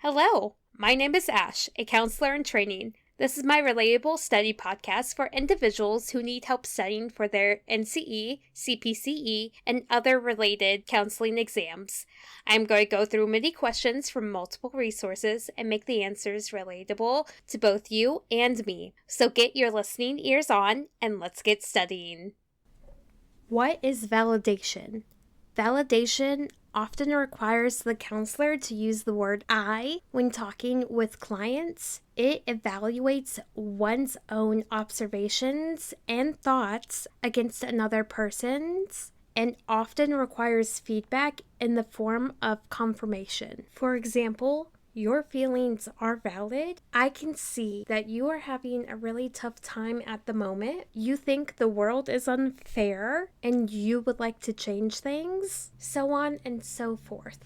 Hello, my name is Ash, a counselor in training. This is my Relatable study podcast for individuals who need help studying for their NCE, CPCE, and other related counseling exams. I'm going to go through many questions from multiple resources and make the answers relatable to both you and me. So get your listening ears on and let's get studying. What is validation? Validation often requires the counselor to use the word I when talking with clients. It evaluates one's own observations and thoughts against another person's and often requires feedback in the form of confirmation. For example, your feelings are valid. I can see that you are having a really tough time at the moment. You think the world is unfair and you would like to change things, so on and so forth.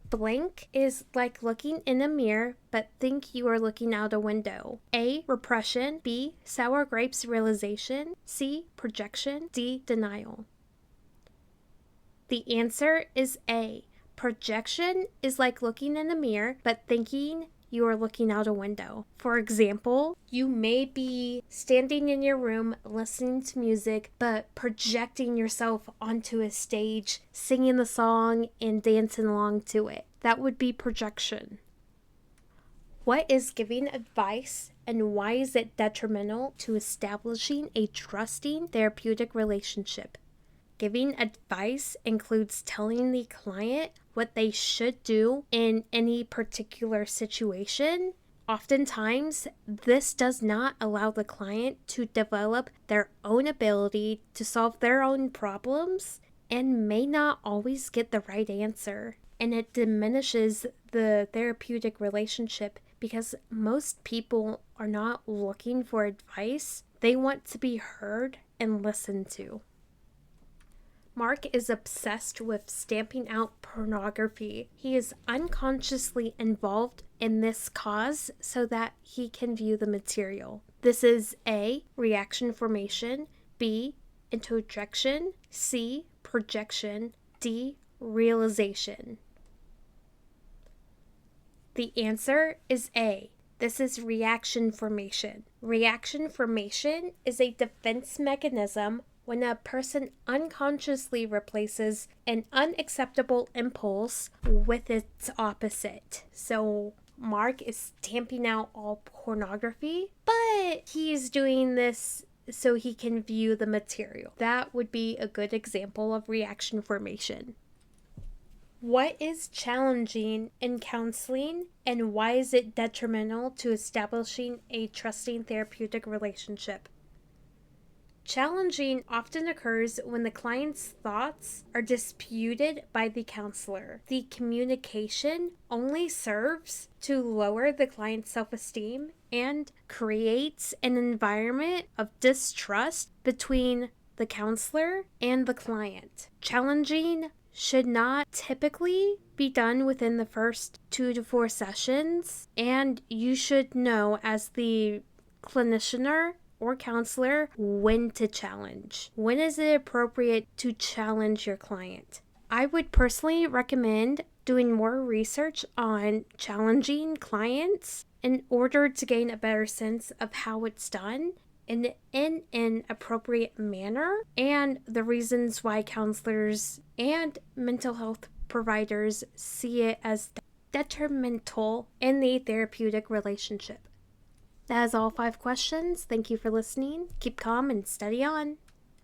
Blank is like looking in a mirror but think you are looking out a window. A. Repression. B. Sour grapes realization. C. Projection. D. Denial. The answer is A. Projection is like looking in a mirror, but thinking you are looking out a window. For example, you may be standing in your room listening to music, but projecting yourself onto a stage, singing the song and dancing along to it. That would be projection. What is giving advice and why is it detrimental to establishing a trusting therapeutic relationship? Giving advice includes telling the client what they should do in any particular situation. Oftentimes, this does not allow the client to develop their own ability to solve their own problems and may not always get the right answer. And it diminishes the therapeutic relationship because most people are not looking for advice. They want to be heard and listened to. Mark is obsessed with stamping out pornography. He is unconsciously involved in this cause so that he can view the material. This is A. Reaction formation. B. Introjection. C. Projection. D. Realization. The answer is A. This is reaction formation. Reaction formation is a defense mechanism when a person unconsciously replaces an unacceptable impulse with its opposite. So Mark is stamping out all pornography, but he's doing this so he can view the material. That would be a good example of reaction formation. What is challenging in counseling and why is it detrimental to establishing a trusting therapeutic relationship? Challenging often occurs when the client's thoughts are disputed by the counselor. The communication only serves to lower the client's self-esteem and creates an environment of distrust between the counselor and the client. Challenging should not typically be done within the first 2 to 4 sessions, and you should know as the clinician or counselor when to challenge. When is it appropriate to challenge your client? I would personally recommend doing more research on challenging clients in order to gain a better sense of how it's done in an appropriate manner and the reasons why counselors and mental health providers see it as detrimental in the therapeutic relationship. That is all 5 questions. Thank you for listening. Keep calm and study on.